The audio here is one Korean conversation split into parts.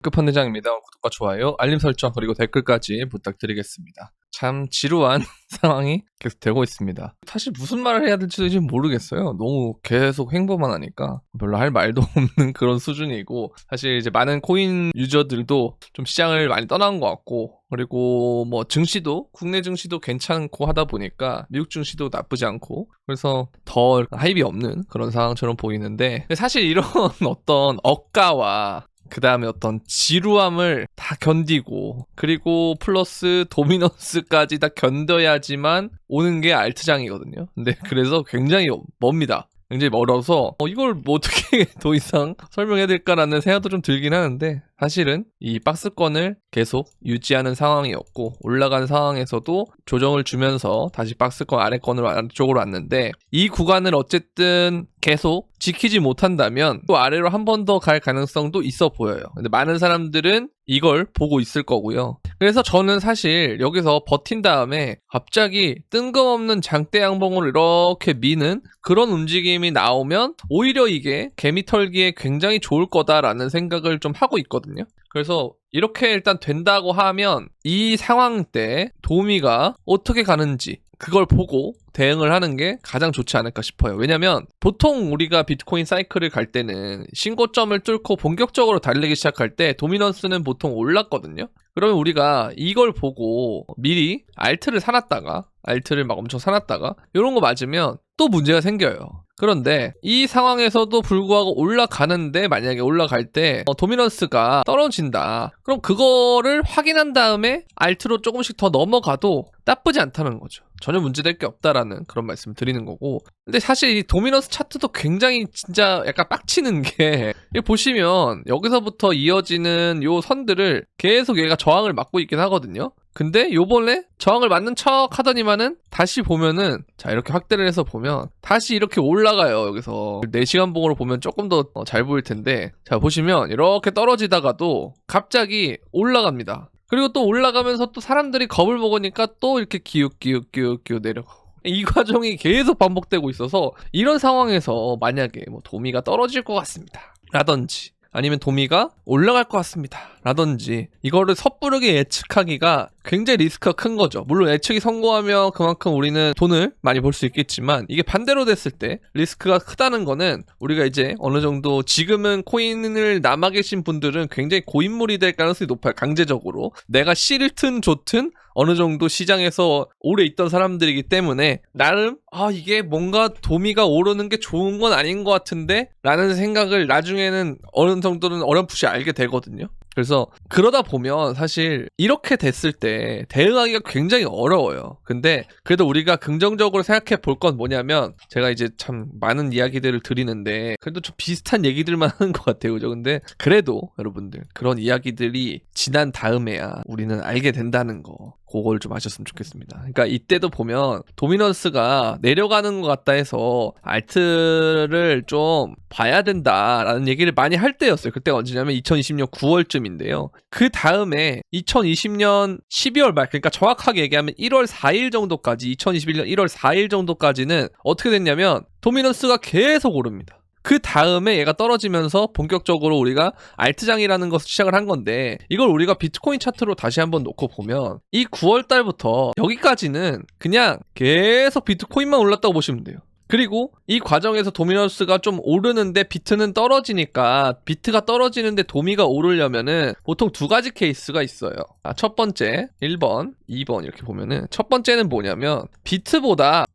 끝판대장입니다. 구독과 좋아요, 알림 설정 그리고 댓글까지 부탁드리겠습니다. 참 지루한 상황이 계속 되고 있습니다. 사실 무슨 말을 해야 될지도 지금 모르겠어요. 너무 계속 횡보만 하니까 별로 할 말도 없는 그런 수준이고, 사실 이제 많은 코인 유저들도 좀 시장을 많이 떠난 것 같고, 그리고 뭐 증시도 국내 증시도 괜찮고 하다 보니까 미국 증시도 나쁘지 않고, 그래서 더 하입이 없는 그런 상황처럼 보이는데, 사실 이런 어떤 억가와 그 다음에 어떤 지루함을 다 견디고, 그리고 플러스 도미넌스까지 다 견뎌야지만 오는 게 알트장이거든요. 근데 그래서 굉장히 멉니다. 굉장히 멀어서 이걸 뭐 어떻게 더 이상 설명해야 될까라는 생각도 좀 들긴 하는데, 사실은 이 박스권을 계속 유지하는 상황이었고, 올라간 상황에서도 조정을 주면서 다시 박스권 아래권으로 아래쪽으로 왔는데, 이 구간을 어쨌든 계속 지키지 못한다면 또 아래로 한 번 더 갈 가능성도 있어 보여요. 근데 많은 사람들은 이걸 보고 있을 거고요. 그래서 저는 사실 여기서 버틴 다음에 갑자기 뜬금없는 장대 양봉으로 이렇게 미는 그런 움직임이 나오면 오히려 이게 개미 털기에 굉장히 좋을 거다라는 생각을 좀 하고 있거든요. 그래서 이렇게 일단 된다고 하면 이 상황 때 도미가 어떻게 가는지 그걸 보고 대응을 하는 게 가장 좋지 않을까 싶어요. 왜냐면 보통 우리가 비트코인 사이클을 갈 때는 신고점을 뚫고 본격적으로 달리기 시작할 때 도미넌스는 보통 올랐거든요. 그러면 우리가 이걸 보고 미리 알트를 사놨다가, 알트를 막 엄청 사놨다가 이런 거 맞으면 또 문제가 생겨요. 그런데 이 상황에서도 불구하고 올라가는데, 만약에 올라갈 때 도미넌스가 떨어진다, 그럼 그거를 확인한 다음에 알트로 조금씩 더 넘어가도 나쁘지 않다는 거죠. 전혀 문제될 게 없다라는 그런 말씀을 드리는 거고. 근데 사실 이 도미넌스 차트도 굉장히 진짜 약간 빡치는 게, 보시면 여기서부터 이어지는 요 선들을 계속 얘가 저항을 막고 있긴 하거든요. 근데 요번에 저항을 맞는 척 하더니만은 다시 보면은, 자 이렇게 확대를 해서 보면 다시 이렇게 올라가요. 여기서 4시간 봉으로 보면 조금 더 잘 보일 텐데, 자 보시면 이렇게 떨어지다가도 갑자기 올라갑니다. 그리고 또 올라가면서 또 사람들이 겁을 먹으니까 또 이렇게 기웃기웃 내려가고, 이 과정이 계속 반복되고 있어서, 이런 상황에서 만약에 뭐 도미가 떨어질 것 같습니다 라든지, 아니면 도미가 올라갈 것 같습니다 라든지, 이거를 섣부르게 예측하기가 굉장히 리스크가 큰 거죠. 물론 예측이 성공하면 그만큼 우리는 돈을 많이 벌 수 있겠지만, 이게 반대로 됐을 때 리스크가 크다는 거는, 우리가 이제 어느 정도 지금은 코인을 남아 계신 분들은 굉장히 고인물이 될 가능성이 높아요. 강제적으로 내가 싫든 좋든 어느 정도 시장에서 오래 있던 사람들이기 때문에 나름 이게 뭔가 도미가 오르는 게 좋은 건 아닌 것 같은데 라는 생각을 나중에는 어느 정도는 어렴풋이 알게 되거든요. 그래서 그러다 보면 사실 이렇게 됐을 때 대응하기가 굉장히 어려워요. 근데 그래도 우리가 긍정적으로 생각해 볼 건 뭐냐면, 제가 이제 참 많은 이야기들을 드리는데 그래도 좀 비슷한 얘기들만 하는 것 같아요, 그죠? 근데 그래도 여러분들, 그런 이야기들이 지난 다음에야 우리는 알게 된다는 거, 그걸 좀 아셨으면 좋겠습니다. 그러니까 이때도 보면 도미넌스가 내려가는 것 같다 해서 알트를 좀 봐야 된다라는 얘기를 많이 할 때였어요. 그때가 언제냐면 2020년 9월쯤인데요. 그 다음에 2020년 12월 말, 그러니까 정확하게 얘기하면 1월 4일 정도까지, 2021년 1월 4일 정도까지는 어떻게 됐냐면 도미넌스가 계속 오릅니다. 그 다음에 얘가 떨어지면서 본격적으로 우리가 알트장이라는 것을 시작을 한 건데, 이걸 우리가 비트코인 차트로 다시 한번 놓고 보면 이 9월 달부터 여기까지는 그냥 계속 비트코인만 올랐다고 보시면 돼요. 그리고 이 과정에서 도미넌스가 좀 오르는데 비트는 떨어지니까, 비트가 떨어지는데 도미가 오르려면은 보통 두 가지 케이스가 있어요. 첫 번째 1번, 2번 이렇게 보면은, 첫 번째는 뭐냐면 비트보다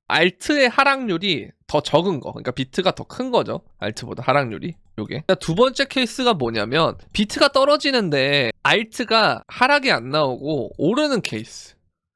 알트의 하락률이 더 적은 거, 그러니까 비트가 더 큰 거죠, 알트보다 하락률이. 요게 두 번째 케이스가 뭐냐면 비트가 떨어지는데 알트가 하락이 안 나오고 오르는 케이스.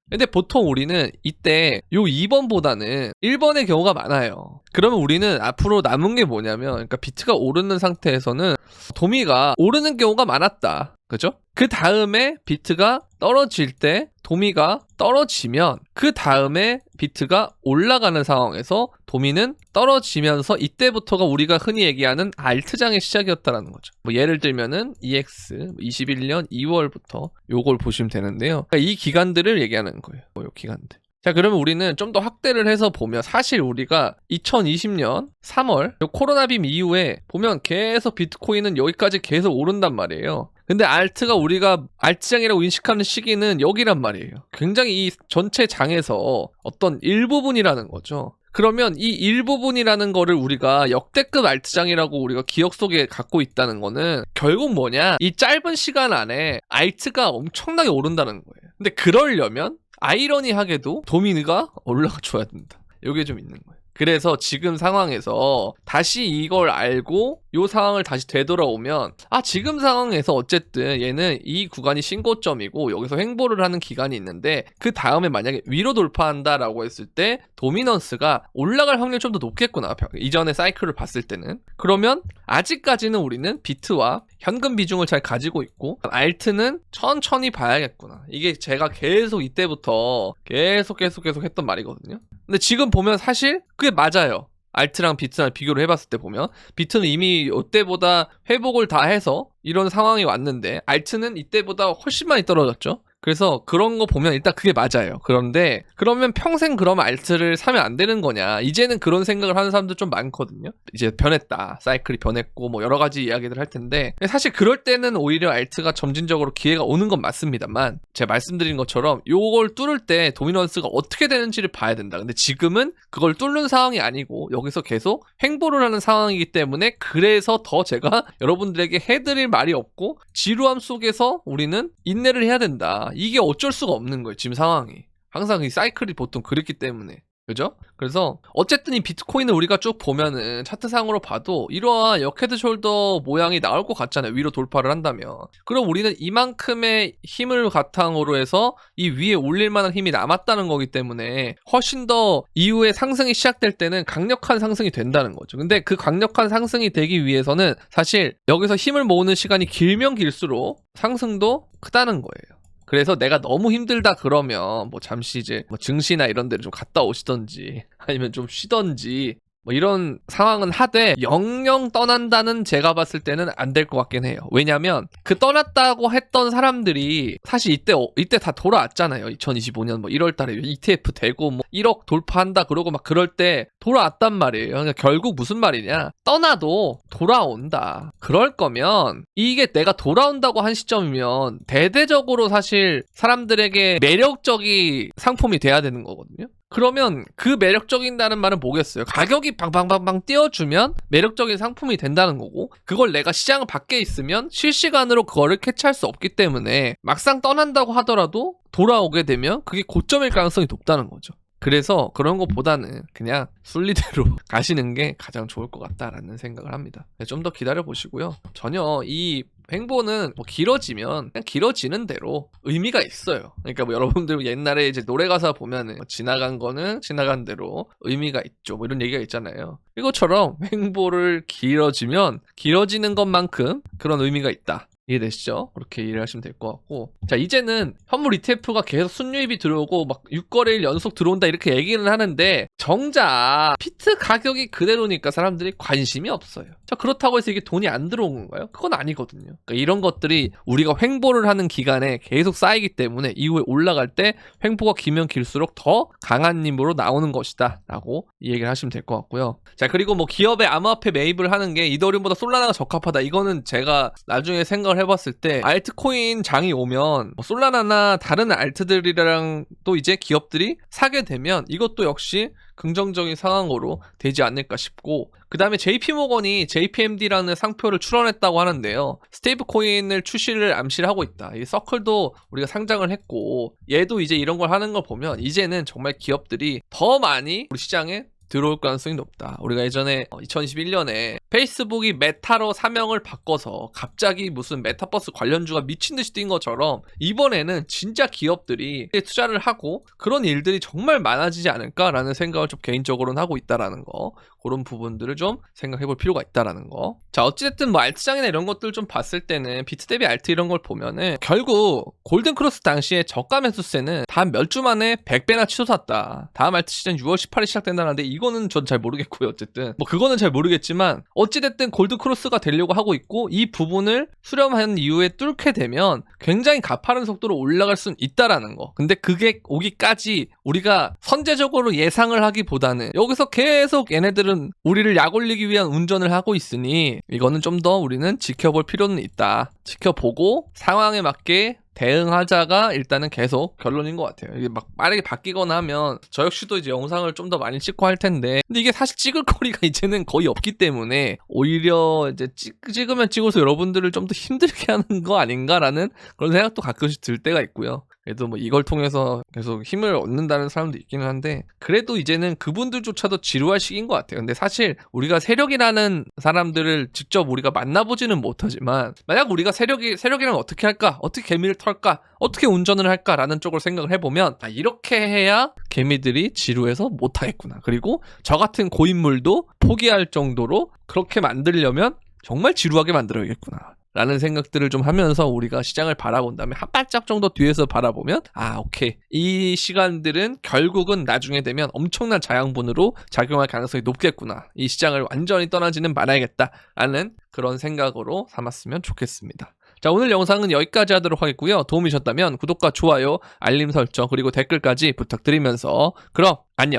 근데 보통 우리는 이때 요 2번보다는 1번의 경우가 많아요. 그러면 우리는 앞으로 남은 게 뭐냐면, 그러니까 비트가 오르는 상태에서는 도미가 오르는 경우가 많았다, 그죠? 그 다음에 비트가 떨어질 때 도미가 떨어지면 그 다음에 비트가 올라가는 상황에서 도미는 떨어지면서, 이때부터가 우리가 흔히 얘기하는 알트장의 시작이었다라는 거죠. 뭐 예를 들면은 EX 21년 2월부터 요걸 보시면 되는데요. 그러니까 이 기간들을 얘기하는 거예요. 요 기간들. 자, 그러면 우리는 좀 더 확대를 해서 보면 사실 우리가 2020년 3월 코로나 빔 이후에 보면 계속 비트코인은 여기까지 계속 오른단 말이에요. 근데 알트가 우리가 알트장이라고 인식하는 시기는 여기란 말이에요. 굉장히 이 전체 장에서 어떤 일부분이라는 거죠. 그러면 이 일부분이라는 거를 우리가 역대급 알트장이라고 우리가 기억 속에 갖고 있다는 거는 결국 뭐냐? 이 짧은 시간 안에 알트가 엄청나게 오른다는 거예요. 근데 그러려면 아이러니하게도 도미니가 올라가 줘야 된다. 이게 좀 있는 거예요. 그래서 지금 상황에서 다시 이걸 알고 이 상황을 다시 되돌아오면 지금 상황에서 어쨌든 얘는 이 구간이 신고점이고 여기서 횡보를 하는 기간이 있는데 그 다음에 만약에 위로 돌파한다라고 했을 때 도미넌스가 올라갈 확률이 좀 더 높겠구나. 이전의 사이클을 봤을 때는. 그러면 아직까지는 우리는 비트와 현금 비중을 잘 가지고 있고 알트는 천천히 봐야겠구나. 이게 제가 계속 이때부터 계속 했던 말이거든요. 근데 지금 보면 사실 그게 맞아요. 알트랑 비트랑 비교를 해봤을 때 보면 비트는 이미 이때보다 회복을 다 해서 이런 상황이 왔는데 알트는 이때보다 훨씬 많이 떨어졌죠. 그래서 그런 거 보면 일단 그게 맞아요. 그런데 그러면 평생 그러면 알트를 사면 안 되는 거냐? 이제는 그런 생각을 하는 사람들 좀 많거든요. 이제 변했다. 사이클이 변했고 뭐 여러 가지 이야기들 할 텐데 사실 그럴 때는 오히려 알트가 점진적으로 기회가 오는 건 맞습니다만 제가 말씀드린 것처럼 요걸 뚫을 때 도미넌스가 어떻게 되는지를 봐야 된다. 근데 지금은 그걸 뚫는 상황이 아니고 여기서 계속 횡보를 하는 상황이기 때문에 그래서 더 제가 여러분들에게 해드릴 말이 없고 지루함 속에서 우리는 인내를 해야 된다. 이게 어쩔 수가 없는 거예요. 지금 상황이. 항상 이 사이클이 보통 그렇기 때문에. 그죠? 그래서 어쨌든 이 비트코인을 우리가 쭉 보면은 차트상으로 봐도 이러한 역헤드 숄더 모양이 나올 것 같잖아요. 위로 돌파를 한다면. 그럼 우리는 이만큼의 힘을 바탕으로 해서 이 위에 올릴 만한 힘이 남았다는 거기 때문에 훨씬 더 이후에 상승이 시작될 때는 강력한 상승이 된다는 거죠. 근데 그 강력한 상승이 되기 위해서는 사실 여기서 힘을 모으는 시간이 길면 길수록 상승도 크다는 거예요. 그래서 내가 너무 힘들다 그러면 뭐 잠시 이제 뭐 증시나 이런 데를 좀 갔다 오시던지 아니면 좀 쉬던지 뭐 이런 상황은 하되 영영 떠난다는 제가 봤을 때는 안 될 것 같긴 해요. 왜냐면 그 떠났다고 했던 사람들이 사실 이때 다 돌아왔잖아요. 2025년 뭐 1월 달에 ETF 되고 뭐 1억 돌파한다 그러고 막 그럴 때 돌아왔단 말이에요. 그러니까 결국 무슨 말이냐? 떠나도 돌아온다. 그럴 거면 이게 내가 돌아온다고 한 시점이면 대대적으로 사실 사람들에게 매력적인 상품이 돼야 되는 거거든요. 그러면 그 매력적인다는 말은 뭐겠어요? 가격이 방방방방 띄워주면 매력적인 상품이 된다는 거고 그걸 내가 시장 밖에 있으면 실시간으로 그거를 캐치할 수 없기 때문에 막상 떠난다고 하더라도 돌아오게 되면 그게 고점일 가능성이 높다는 거죠. 그래서 그런 것보다는 그냥 순리대로 가시는 게 가장 좋을 것 같다라는 생각을 합니다. 좀 더 기다려 보시고요. 전혀 이 횡보는 뭐 길어지면 그냥 길어지는 대로 의미가 있어요. 그러니까 뭐 여러분들 옛날에 이제 노래 가사 보면은 뭐 지나간 거는 지나간 대로 의미가 있죠. 뭐 이런 얘기가 있잖아요. 이것처럼 횡보를 길어지면 길어지는 것만큼 그런 의미가 있다. 이해되시죠? 그렇게 이해를 하시면 될 것 같고 자 이제는 현물 ETF가 계속 순유입이 들어오고 막 6거래일 연속 들어온다 이렇게 얘기는 하는데 정작 피트 가격이 그대로니까 사람들이 관심이 없어요. 자 그렇다고 해서 이게 돈이 안 들어온 건가요? 그건 아니거든요. 그러니까 이런 것들이 우리가 횡보를 하는 기간에 계속 쌓이기 때문에 이후에 올라갈 때 횡보가 길면 길수록 더 강한 힘으로 나오는 것이다 라고 이 얘기를 하시면 될 것 같고요. 자 그리고 뭐 기업의 암호화폐 매입을 하는 게 이더리움보다 솔라나가 적합하다 이거는 제가 나중에 생각을 해봤을 때 알트코인 장이 오면 뭐 솔라나나 다른 알트들이랑 또 이제 기업들이 사게 되면 이것도 역시 긍정적인 상황으로 되지 않을까 싶고 그 다음에 JP모건이 JPMD라는 상표를 출원했다고 하는데요. 스테이블 코인을 출시를 암시를 하고 있다. 이 서클도 우리가 상장을 했고 얘도 이제 이런 걸 하는 걸 보면 이제는 정말 기업들이 더 많이 우리 시장에 들어올 가능성이 높다. 우리가 예전에 2021년에 페이스북이 메타로 사명을 바꿔서 갑자기 무슨 메타버스 관련주가 미친듯이 뛴 것처럼 이번에는 진짜 기업들이 투자를 하고 그런 일들이 정말 많아지지 않을까라는 생각을 좀 개인적으로는 하고 있다라는 거 그런 부분들을 좀 생각해볼 필요가 있다라는 거. 자, 어찌됐든 뭐 알트장이나 이런 것들 좀 봤을 때는 비트 대비 알트 이런 걸 보면은 결국 골든크로스 당시에 저가 매수세는 단 몇 주 만에 100배나 치솟았다. 다음 알트 시즌 6월 18일 시작된다는데 이거는 전 잘 모르겠고요. 어쨌든 뭐 그거는 잘 모르겠지만 어찌됐든 골든크로스가 되려고 하고 있고 이 부분을 수렴한 이후에 뚫게 되면 굉장히 가파른 속도로 올라갈 수는 있다라는 거. 근데 그게 오기까지 우리가 선제적으로 예상을 하기보다는 여기서 계속 얘네들은 우리를 약 올리기 위한 운전을 하고 있으니 이거는 좀 더 우리는 지켜볼 필요는 있다. 지켜보고 상황에 맞게 대응하자가 일단은 계속 결론인 것 같아요. 이게 막 빠르게 바뀌거나 하면 저 역시도 이제 영상을 좀 더 많이 찍고 할 텐데 근데 이게 사실 찍을 거리가 이제는 거의 없기 때문에 오히려 이제 찍으면 찍어서 여러분들을 좀 더 힘들게 하는 거 아닌가라는 그런 생각도 가끔씩 들 때가 있고요. 그래도 뭐 이걸 통해서 계속 힘을 얻는다는 사람도 있기는 한데 그래도 이제는 그분들조차도 지루할 시기인 것 같아요. 근데 사실 우리가 세력이라는 사람들을 직접 우리가 만나보지는 못하지만 만약 우리가 세력이라면 어떻게 할까? 어떻게 개미를 털까? 어떻게 운전을 할까라는 쪽으로 생각을 해보면 이렇게 해야 개미들이 지루해서 못하겠구나. 그리고 저 같은 고인물도 포기할 정도로 그렇게 만들려면 정말 지루하게 만들어야겠구나. 라는 생각들을 좀 하면서 우리가 시장을 바라본 다음에 한 발짝 정도 뒤에서 바라보면 오케이. 이 시간들은 결국은 나중에 되면 엄청난 자양분으로 작용할 가능성이 높겠구나. 이 시장을 완전히 떠나지는 말아야겠다. 라는 그런 생각으로 삼았으면 좋겠습니다. 자, 오늘 영상은 여기까지 하도록 하겠고요. 도움이 되셨다면 구독과 좋아요, 알림 설정 그리고 댓글까지 부탁드리면서 그럼 안녕.